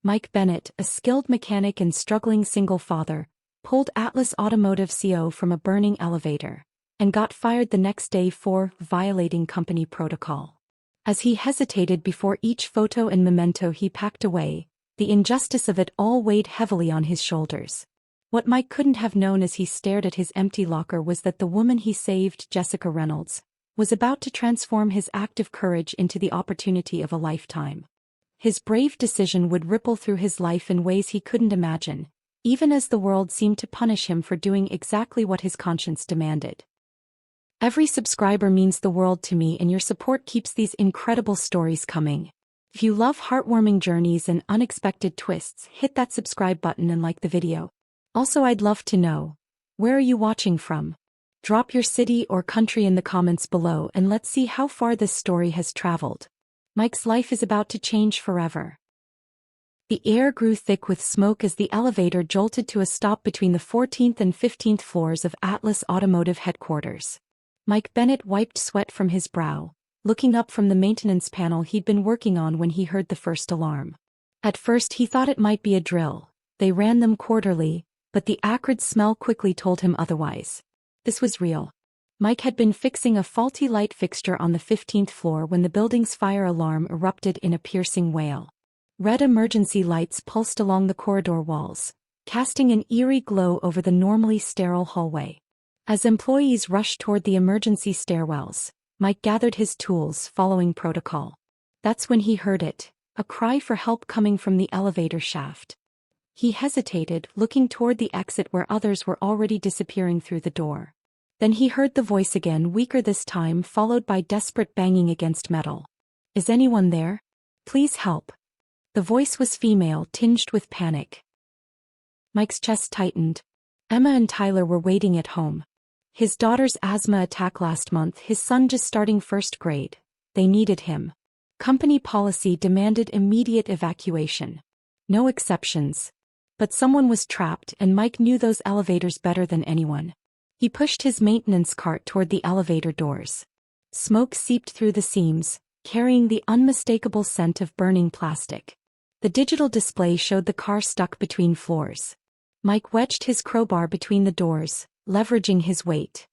Mike Bennett, a skilled mechanic and struggling single father, pulled Atlas Automotive CO from a burning elevator and got fired the next day for violating company protocol. As he hesitated before each photo and memento he packed away, the injustice of it all weighed heavily on his shoulders. What Mike couldn't have known as he stared at his empty locker was that the woman he saved, Jessica Reynolds, was about to transform his act of courage into the opportunity of a lifetime. His brave decision would ripple through his life in ways he couldn't imagine, even as the world seemed to punish him for doing exactly what his conscience demanded. Every subscriber means the world to me, and your support keeps these incredible stories coming. If you love heartwarming journeys and unexpected twists, hit that subscribe button and like the video. Also, I'd love to know, where are you watching from? Drop your city or country in the comments below and let's see how far this story has traveled. Mike's life is about to change forever. The air grew thick with smoke as the elevator jolted to a stop between the 14th and 15th floors of Atlas Automotive headquarters. Mike Bennett wiped sweat from his brow, looking up from the maintenance panel he'd been working on when he heard the first alarm. At first he thought it might be a drill. They ran them quarterly, but the acrid smell quickly told him otherwise. This was real. Mike had been fixing a faulty light fixture on the 15th floor when the building's fire alarm erupted in a piercing wail. Red emergency lights pulsed along the corridor walls, casting an eerie glow over the normally sterile hallway. As employees rushed toward the emergency stairwells, Mike gathered his tools, following protocol. That's when he heard it, a cry for help coming from the elevator shaft. He hesitated, looking toward the exit where others were already disappearing through the door. Then he heard the voice again, weaker this time, followed by desperate banging against metal. "Is anyone there? Please help." The voice was female, tinged with panic. Mike's chest tightened. Emma and Tyler were waiting at home. His daughter's asthma attack last month, his son just starting first grade. They needed him. Company policy demanded immediate evacuation. No exceptions. But someone was trapped, and Mike knew those elevators better than anyone. He pushed his maintenance cart toward the elevator doors. Smoke seeped through the seams, carrying the unmistakable scent of burning plastic. The digital display showed the car stuck between floors. Mike wedged his crowbar between the doors, leveraging his weight.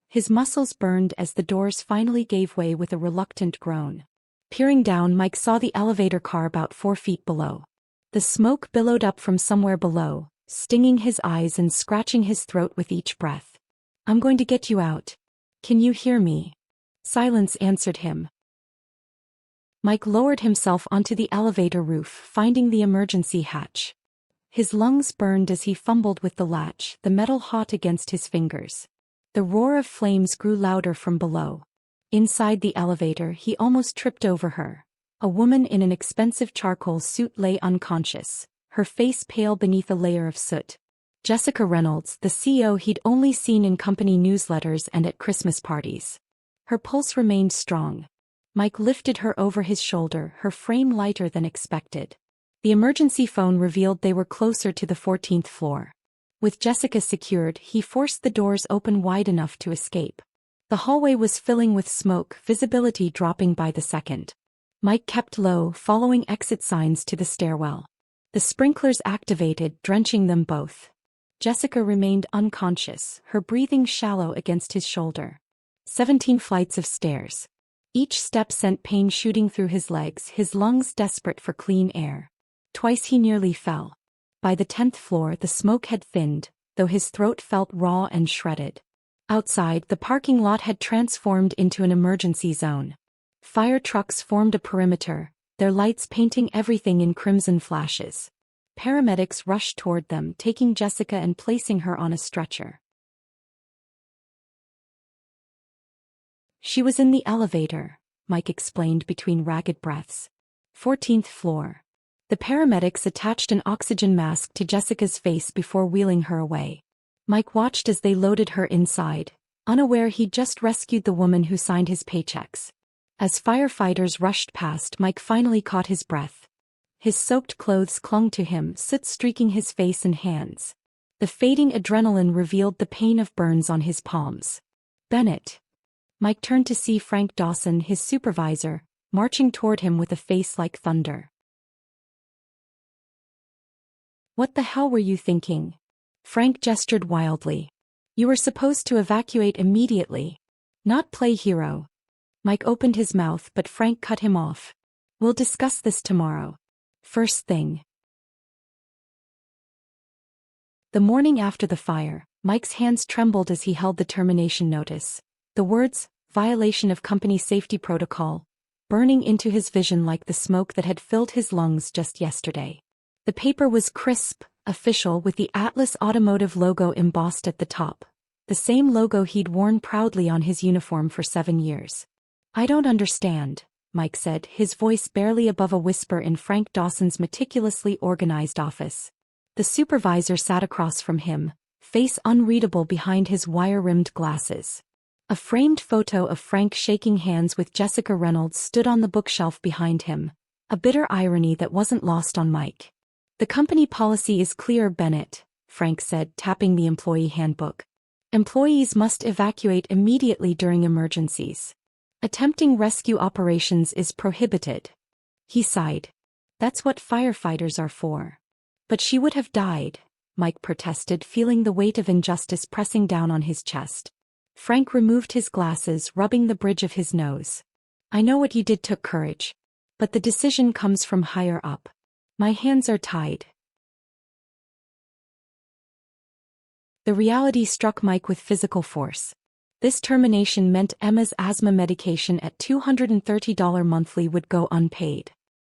His muscles burned as the doors finally gave way with a reluctant groan. Peering down, Mike saw the elevator car about 4 feet below. The smoke billowed up from somewhere below, stinging his eyes and scratching his throat with each breath. "I'm going to get you out. Can you hear me?" Silence answered him. Mike lowered himself onto the elevator roof, finding the emergency hatch. His lungs burned as he fumbled with the latch, the metal hot against his fingers. The roar of flames grew louder from below. Inside the elevator, he almost tripped over her. A woman in an expensive charcoal suit lay unconscious, her face pale beneath a layer of soot. Jessica Reynolds, the CEO he'd only seen in company newsletters and at Christmas parties. Her pulse remained strong. Mike lifted her over his shoulder, her frame lighter than expected. The emergency phone revealed they were closer to the 14th floor. With Jessica secured, he forced the doors open wide enough to escape. The hallway was filling with smoke, visibility dropping by the second. Mike kept low, following exit signs to the stairwell. The sprinklers activated, drenching them both. Jessica remained unconscious, her breathing shallow against his shoulder. 17 flights of stairs. Each step sent pain shooting through his legs, his lungs desperate for clean air. Twice he nearly fell. By the 10th floor, the smoke had thinned, though his throat felt raw and shredded. Outside, the parking lot had transformed into an emergency zone. Fire trucks formed a perimeter, their lights painting everything in crimson flashes. Paramedics rushed toward them, taking Jessica and placing her on a stretcher. "She was in the elevator," Mike explained between ragged breaths. 14th floor. The paramedics attached an oxygen mask to Jessica's face before wheeling her away. Mike watched as they loaded her inside, unaware he'd just rescued the woman who signed his paychecks. As firefighters rushed past, Mike finally caught his breath. His soaked clothes clung to him, soot streaking his face and hands. The fading adrenaline revealed the pain of burns on his palms. "Bennett." Mike turned to see Frank Dawson, his supervisor, marching toward him with a face like thunder. What the hell were you thinking? Frank gestured wildly. You were supposed to evacuate immediately. Not play hero. Mike opened his mouth but Frank cut him off. We'll discuss this tomorrow. First thing. The morning after the fire, Mike's hands trembled as he held the termination notice. The words, violation of company safety protocol, burning into his vision like the smoke that had filled his lungs just yesterday. The paper was crisp, official with the Atlas Automotive logo embossed at the top. The same logo he'd worn proudly on his uniform for 7 years. I don't understand, Mike said, his voice barely above a whisper in Frank Dawson's meticulously organized office. The supervisor sat across from him, face unreadable behind his wire-rimmed glasses. A framed photo of Frank shaking hands with Jessica Reynolds stood on the bookshelf behind him, a bitter irony that wasn't lost on Mike. The company policy is clear, Bennett, Frank said, tapping the employee handbook. Employees must evacuate immediately during emergencies. Attempting rescue operations is prohibited. He sighed. That's what firefighters are for. But she would have died, Mike protested, feeling the weight of injustice pressing down on his chest. Frank removed his glasses, rubbing the bridge of his nose. I know what you did took courage. But the decision comes from higher up. My hands are tied. The reality struck Mike with physical force. This termination meant Emma's asthma medication at $230 monthly would go unpaid.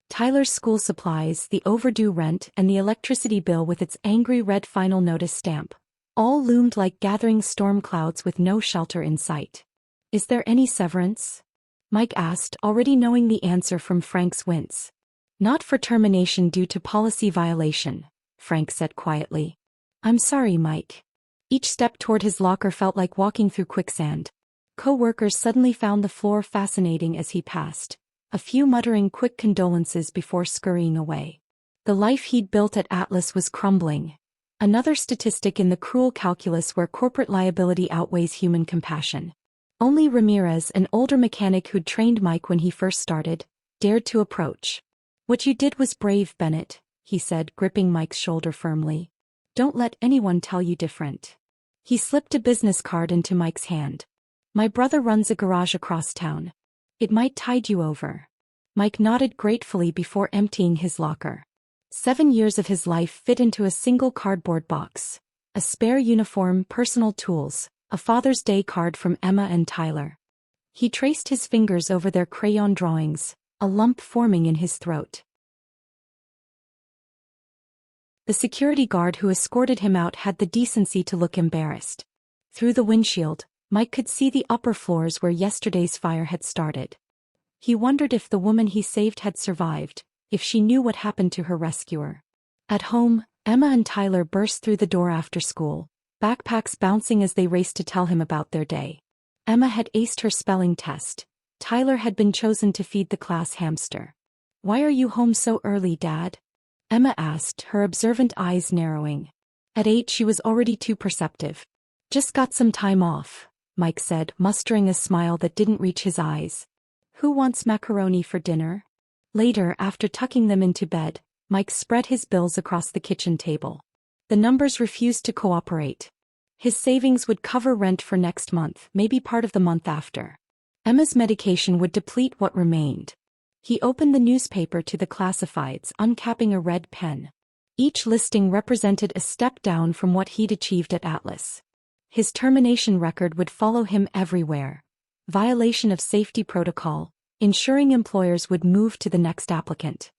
Tyler's school supplies, the overdue rent, and the electricity bill with its angry red final notice stamp, all loomed like gathering storm clouds with no shelter in sight. Is there any severance? Mike asked, already knowing the answer from Frank's wince. Not for termination due to policy violation, Frank said quietly. I'm sorry, Mike. Each step toward his locker felt like walking through quicksand. Co-workers suddenly found the floor fascinating as he passed, a few muttering quick condolences before scurrying away. The life he'd built at Atlas was crumbling. Another statistic in the cruel calculus where corporate liability outweighs human compassion. Only Ramirez, an older mechanic who'd trained Mike when he first started, dared to approach. What you did was brave, Bennett, he said, gripping Mike's shoulder firmly. Don't let anyone tell you different. He slipped a business card into Mike's hand. My brother runs a garage across town. It might tide you over. Mike nodded gratefully before emptying his locker. 7 years of his life fit into a single cardboard box. A spare uniform, personal tools, a Father's Day card from Emma and Tyler. He traced his fingers over their crayon drawings, a lump forming in his throat. The security guard who escorted him out had the decency to look embarrassed. Through the windshield, Mike could see the upper floors where yesterday's fire had started. He wondered if the woman he saved had survived, if she knew what happened to her rescuer. At home, Emma and Tyler burst through the door after school, backpacks bouncing as they raced to tell him about their day. Emma had aced her spelling test. Tyler had been chosen to feed the class hamster. Why are you home so early, Dad? Emma asked, her observant eyes narrowing. At 8 she was already too perceptive. Just got some time off, Mike said, mustering a smile that didn't reach his eyes. Who wants macaroni for dinner? Later, after tucking them into bed, Mike spread his bills across the kitchen table. The numbers refused to cooperate. His savings would cover rent for next month, maybe part of the month after. Emma's medication would deplete what remained. He opened the newspaper to the classifieds, uncapping a red pen. Each listing represented a step down from what he'd achieved at Atlas. His termination record would follow him everywhere. Violation of safety protocol, ensuring employers would move to the next applicant.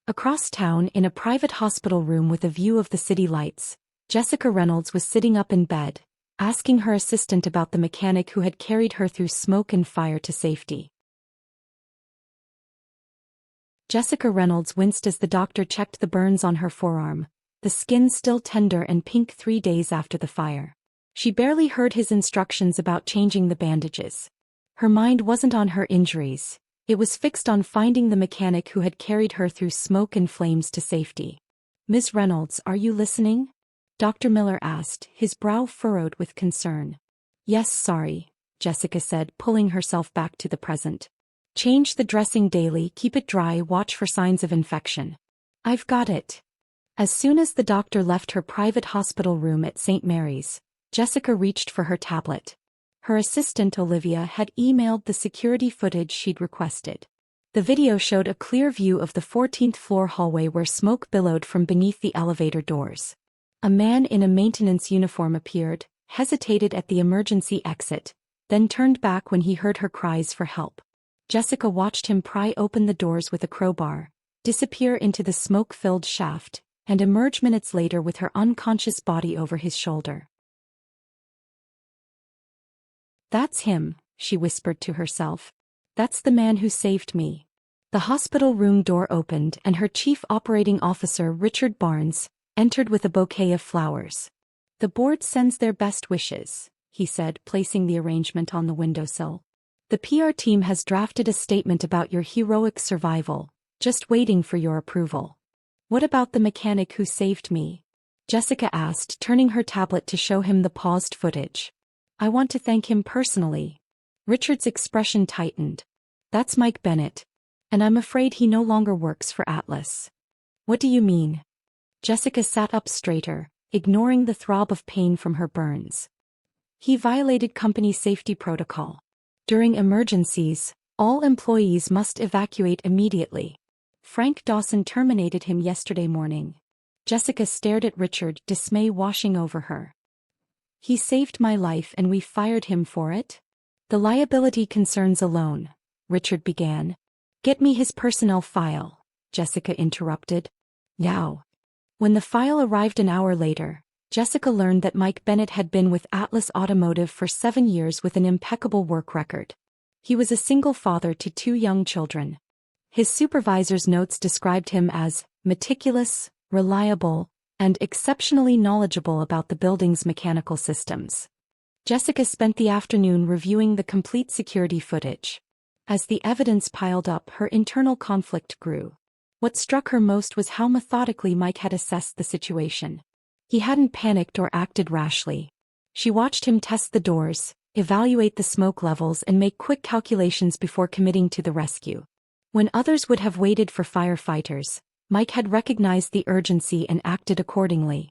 Across town, in a private hospital room with a view of the city lights, Jessica Reynolds was sitting up in bed, asking her assistant about the mechanic who had carried her through smoke and fire to safety. Jessica Reynolds winced as the doctor checked the burns on her forearm, the skin still tender and pink 3 days after the fire. She barely heard his instructions about changing the bandages. Her mind wasn't on her injuries. It was fixed on finding the mechanic who had carried her through smoke and flames to safety. Ms. Reynolds, are you listening? Dr. Miller asked, his brow furrowed with concern. Yes, sorry, Jessica said, pulling herself back to the present. Change the dressing daily, keep it dry, watch for signs of infection. I've got it. As soon as the doctor left her private hospital room at St. Mary's, Jessica reached for her tablet. Her assistant Olivia had emailed the security footage she'd requested. The video showed a clear view of the 14th floor hallway where smoke billowed from beneath the elevator doors. A man in a maintenance uniform appeared, hesitated at the emergency exit, then turned back when he heard her cries for help. Jessica watched him pry open the doors with a crowbar, disappear into the smoke-filled shaft, and emerge minutes later with her unconscious body over his shoulder. "That's him," she whispered to herself. "That's the man who saved me." The hospital room door opened and her chief operating officer, Richard Barnes, entered with a bouquet of flowers. "The board sends their best wishes," he said, placing the arrangement on the windowsill. "The PR team has drafted a statement about your heroic survival, just waiting for your approval." "What about the mechanic who saved me?" Jessica asked, turning her tablet to show him the paused footage. "I want to thank him personally." Richard's expression tightened. "That's Mike Bennett. And I'm afraid he no longer works for Atlas." "What do you mean?" Jessica sat up straighter, ignoring the throb of pain from her burns. "He violated company safety protocol. During emergencies, all employees must evacuate immediately. Frank Dawson terminated him yesterday morning." Jessica stared at Richard, dismay washing over her. "He saved my life and we fired him for it?" "The liability concerns alone," Richard began. "Get me his personnel file," Jessica interrupted. "Now." When the file arrived an hour later, Jessica learned that Mike Bennett had been with Atlas Automotive for 7 years with an impeccable work record. He was a single father to 2 young children. His supervisor's notes described him as meticulous, reliable, and exceptionally knowledgeable about the building's mechanical systems. Jessica spent the afternoon reviewing the complete security footage. As the evidence piled up, her internal conflict grew. What struck her most was how methodically Mike had assessed the situation. He hadn't panicked or acted rashly. She watched him test the doors, evaluate the smoke levels, and make quick calculations before committing to the rescue. When others would have waited for firefighters, Mike had recognized the urgency and acted accordingly.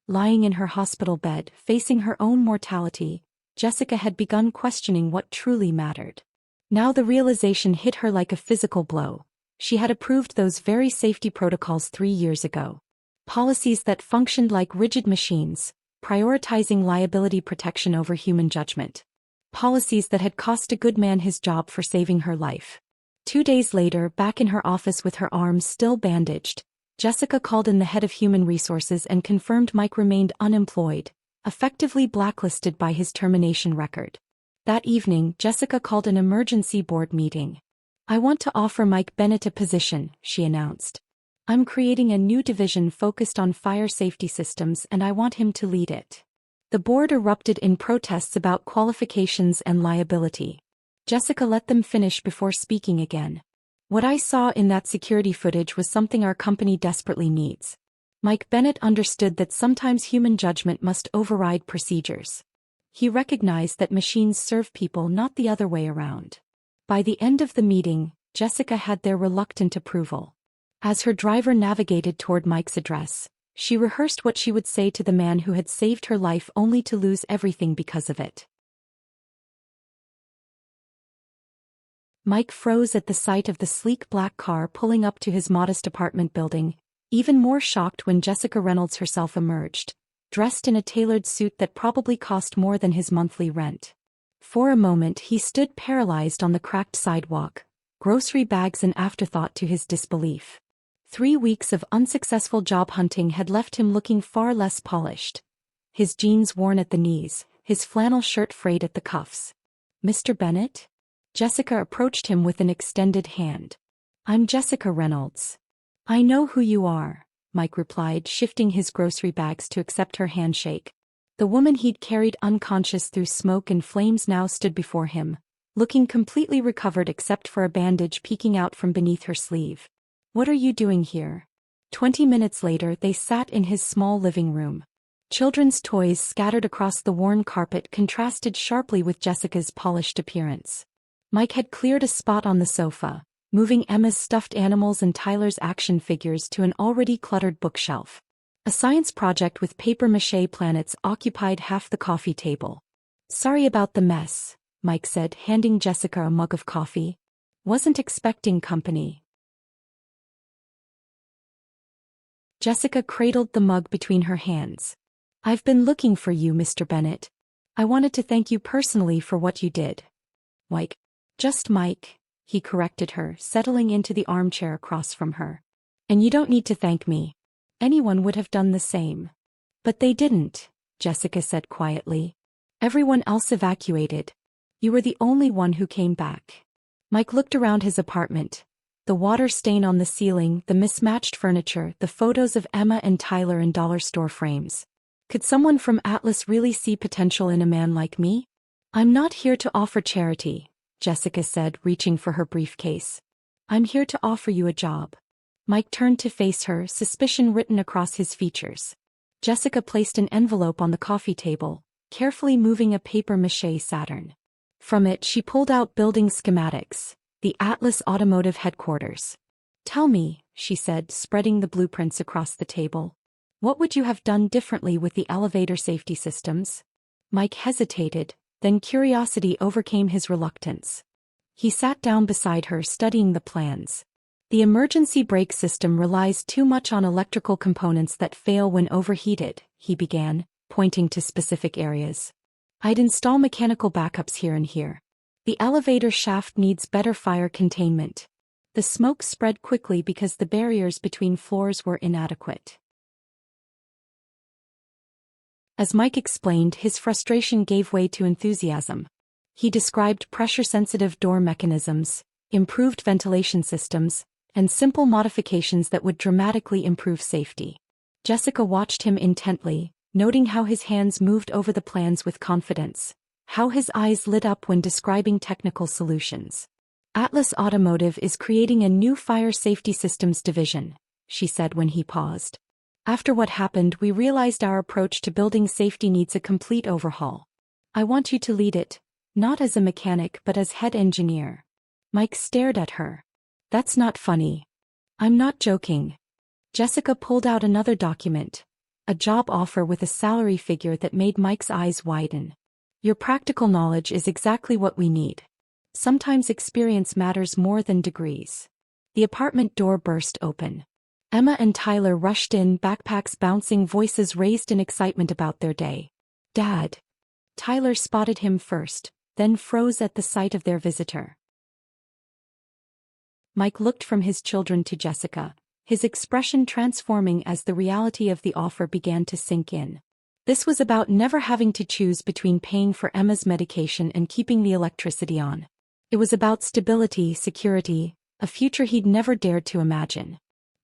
Lying in her hospital bed, facing her own mortality, Jessica had begun questioning what truly mattered. Now the realization hit her like a physical blow. She had approved those very safety protocols 3 years ago. Policies that functioned like rigid machines, prioritizing liability protection over human judgment. Policies that had cost a good man his job for saving her life. 2 days later, back in her office with her arms still bandaged, Jessica called in the head of human resources and confirmed Mike remained unemployed, effectively blacklisted by his termination record. That evening, Jessica called an emergency board meeting. "I want to offer Mike Bennett a position," she announced. "I'm creating a new division focused on fire safety systems and I want him to lead it." The board erupted in protests about qualifications and liability. Jessica let them finish before speaking again. "What I saw in that security footage was something our company desperately needs." Mike Bennett understood that sometimes human judgment must override procedures. He recognized that machines serve people, not the other way around. By the end of the meeting, Jessica had their reluctant approval. As her driver navigated toward Mike's address, she rehearsed what she would say to the man who had saved her life only to lose everything because of it. Mike froze at the sight of the sleek black car pulling up to his modest apartment building, even more shocked when Jessica Reynolds herself emerged, dressed in a tailored suit that probably cost more than his monthly rent. For a moment he stood paralyzed on the cracked sidewalk, grocery bags an afterthought to his disbelief. 3 weeks of unsuccessful job hunting had left him looking far less polished. His jeans worn at the knees, his flannel shirt frayed at the cuffs. "Mr. Bennett?" Jessica approached him with an extended hand. "I'm Jessica Reynolds." "I know who you are," Mike replied, shifting his grocery bags to accept her handshake. The woman he'd carried unconscious through smoke and flames now stood before him, looking completely recovered except for a bandage peeking out from beneath her sleeve. "What are you doing here?" 20 minutes later they sat in his small living room. Children's toys scattered across the worn carpet contrasted sharply with Jessica's polished appearance. Mike had cleared a spot on the sofa, moving Emma's stuffed animals and Tyler's action figures to an already cluttered bookshelf. A science project with papier-mâché planets occupied half the coffee table. "Sorry about the mess," Mike said, handing Jessica a mug of coffee. "Wasn't expecting company." Jessica cradled the mug between her hands. "I've been looking for you, Mr. Bennett. I wanted to thank you personally for what you did." "Mike." "Just Mike," he corrected her, settling into the armchair across from her. "And you don't need to thank me. Anyone would have done the same." "But they didn't," Jessica said quietly. "Everyone else evacuated. You were the only one who came back." Mike looked around his apartment. The water stain on the ceiling, the mismatched furniture, the photos of Emma and Tyler in dollar store frames. Could someone from Atlas really see potential in a man like me? "I'm not here to offer charity," Jessica said, reaching for her briefcase. "I'm here to offer you a job." Mike turned to face her, suspicion written across his features. Jessica placed an envelope on the coffee table, carefully moving a papier-mâché Saturn. From it she pulled out building schematics, the Atlas Automotive headquarters. "Tell me," she said, spreading the blueprints across the table. "What would you have done differently with the elevator safety systems?" Mike hesitated, then curiosity overcame his reluctance. He sat down beside her, studying the plans. "The emergency brake system relies too much on electrical components that fail when overheated," he began, pointing to specific areas. "I'd install mechanical backups here and here. The elevator shaft needs better fire containment." The smoke spread quickly because the barriers between floors were inadequate. As Mike explained, his frustration gave way to enthusiasm. He described pressure-sensitive door mechanisms, improved ventilation systems, and simple modifications that would dramatically improve safety. Jessica watched him intently, noting how his hands moved over the plans with confidence, how his eyes lit up when describing technical solutions. "Atlas Automotive is creating a new fire safety systems division," she said when he paused. "After what happened, we realized our approach to building safety needs a complete overhaul. I want you to lead it, not as a mechanic but as head engineer." Mike stared at her. "That's not funny." "I'm not joking." Jessica pulled out another document, a job offer with a salary figure that made Mike's eyes widen. "Your practical knowledge is exactly what we need. Sometimes experience matters more than degrees." The apartment door burst open. Emma and Tyler rushed in, backpacks bouncing, voices raised in excitement about their day. "Dad." Tyler spotted him first, then froze at the sight of their visitor. Mike looked from his children to Jessica, his expression transforming as the reality of the offer began to sink in. This was about never having to choose between paying for Emma's medication and keeping the electricity on. It was about stability, security, a future he'd never dared to imagine.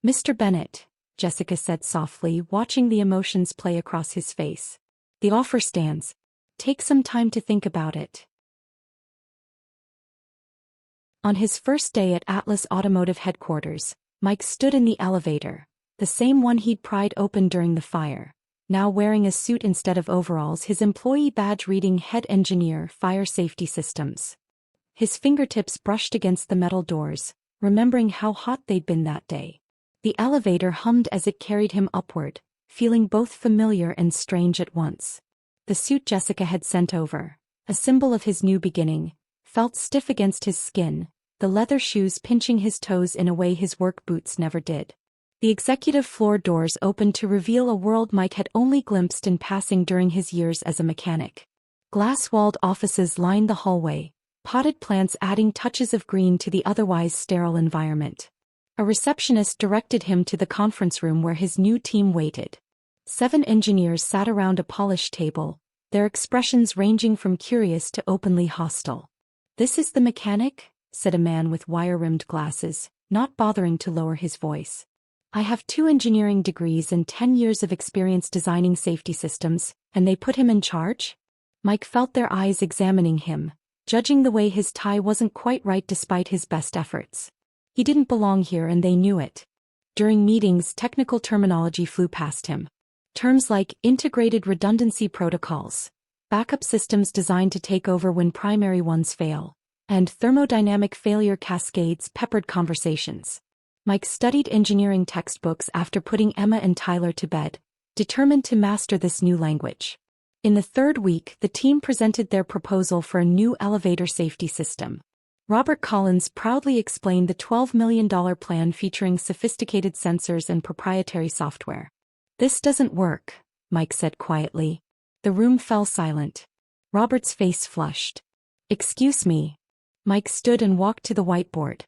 "Mr. Bennett," Jessica said softly, watching the emotions play across his face. "The offer stands. Take some time to think about it." On his first day at Atlas Automotive headquarters, Mike stood in the elevator, the same one he'd pried open during the fire, now wearing a suit instead of overalls, his employee badge reading Head Engineer, Fire Safety Systems. His fingertips brushed against the metal doors, remembering how hot they'd been that day. The elevator hummed as it carried him upward, feeling both familiar and strange at once. The suit Jessica had sent over, a symbol of his new beginning, felt stiff against his skin, the leather shoes pinching his toes in a way his work boots never did. The executive floor doors opened to reveal a world Mike had only glimpsed in passing during his years as a mechanic. Glass-walled offices lined the hallway, potted plants adding touches of green to the otherwise sterile environment. A receptionist directed him to the conference room where his new team waited. 7 engineers sat around a polished table, their expressions ranging from curious to openly hostile. "This is the mechanic?" said a man with wire-rimmed glasses, not bothering to lower his voice. "I have 2 engineering degrees and 10 years of experience designing safety systems, and they put him in charge?" Mike felt their eyes examining him, judging the way his tie wasn't quite right despite his best efforts. He didn't belong here and they knew it. During meetings, technical terminology flew past him. Terms like integrated redundancy protocols, backup systems designed to take over when primary ones fail, and thermodynamic failure cascades peppered conversations. Mike studied engineering textbooks after putting Emma and Tyler to bed, determined to master this new language. In the third week, the team presented their proposal for a new elevator safety system. Robert Collins proudly explained the $12 million plan featuring sophisticated sensors and proprietary software. "This doesn't work," Mike said quietly. The room fell silent. Robert's face flushed. "Excuse me." Mike stood and walked to the whiteboard.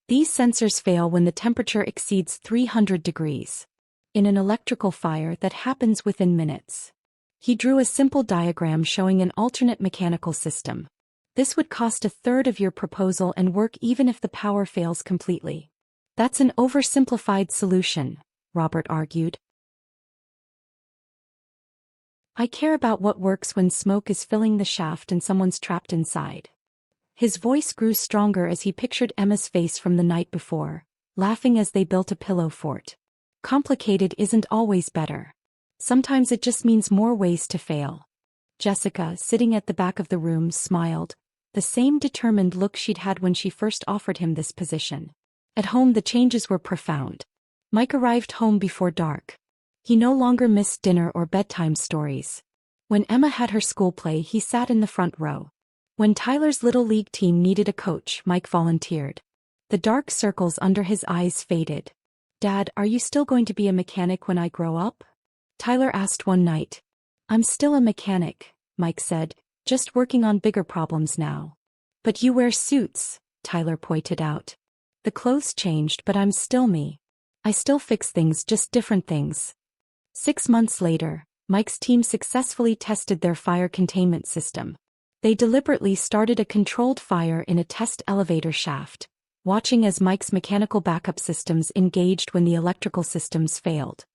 "These sensors fail when the temperature exceeds 300 degrees. In an electrical fire that happens within minutes." He drew a simple diagram showing an alternate mechanical system. "This would cost a third of your proposal and work even if the power fails completely." "That's an oversimplified solution," Robert argued. "I care about what works when smoke is filling the shaft and someone's trapped inside." His voice grew stronger as he pictured Emma's face from the night before, laughing as they built a pillow fort. "Complicated isn't always better. Sometimes it just means more ways to fail." Jessica, sitting at the back of the room, smiled, the same determined look she'd had when she first offered him this position. At home the changes were profound. Mike arrived home before dark. He no longer missed dinner or bedtime stories. When Emma had her school play, he sat in the front row. When Tyler's little league team needed a coach, Mike volunteered. The dark circles under his eyes faded. "Dad, are you still going to be a mechanic when I grow up?" Tyler asked one night. "I'm still a mechanic," Mike said, "just working on bigger problems now." "But you wear suits," Tyler pointed out. "The clothes changed, but I'm still me. I still fix things, just different things." 6 months later, Mike's team successfully tested their fire containment system. They deliberately started a controlled fire in a test elevator shaft, watching as Mike's mechanical backup systems engaged when the electrical systems failed.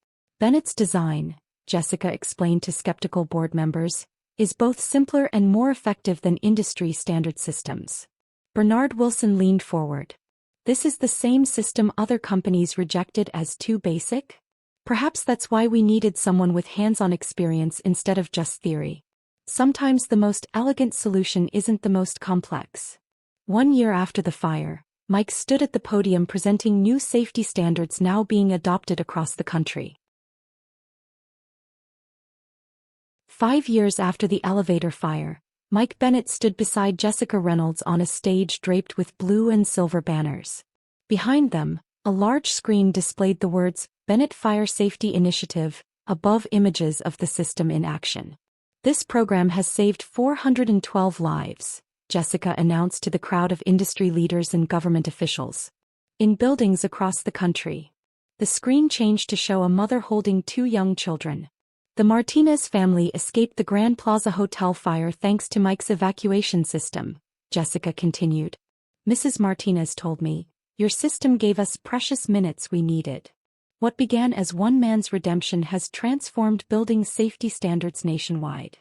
"Bennett's design," Jessica explained to skeptical board members, "is both simpler and more effective than industry-standard systems." Bernard Wilson leaned forward. "This is the same system other companies rejected as too basic? Perhaps that's why we needed someone with hands-on experience instead of just theory. Sometimes the most elegant solution isn't the most complex." 1 year after the fire, Mike stood at the podium presenting new safety standards now being adopted across the country. 5 years after the elevator fire, Mike Bennett stood beside Jessica Reynolds on a stage draped with blue and silver banners. Behind them, a large screen displayed the words, "Bennett Fire Safety Initiative," above images of the system in action. "This program has saved 412 lives," Jessica announced to the crowd of industry leaders and government officials. In buildings across the country. The screen changed to show a mother holding 2 young children. "The Martinez family escaped the Grand Plaza Hotel fire thanks to Mike's evacuation system," Jessica continued. "Mrs. Martinez told me, 'Your system gave us precious minutes we needed.'" What began as one man's redemption has transformed building safety standards nationwide.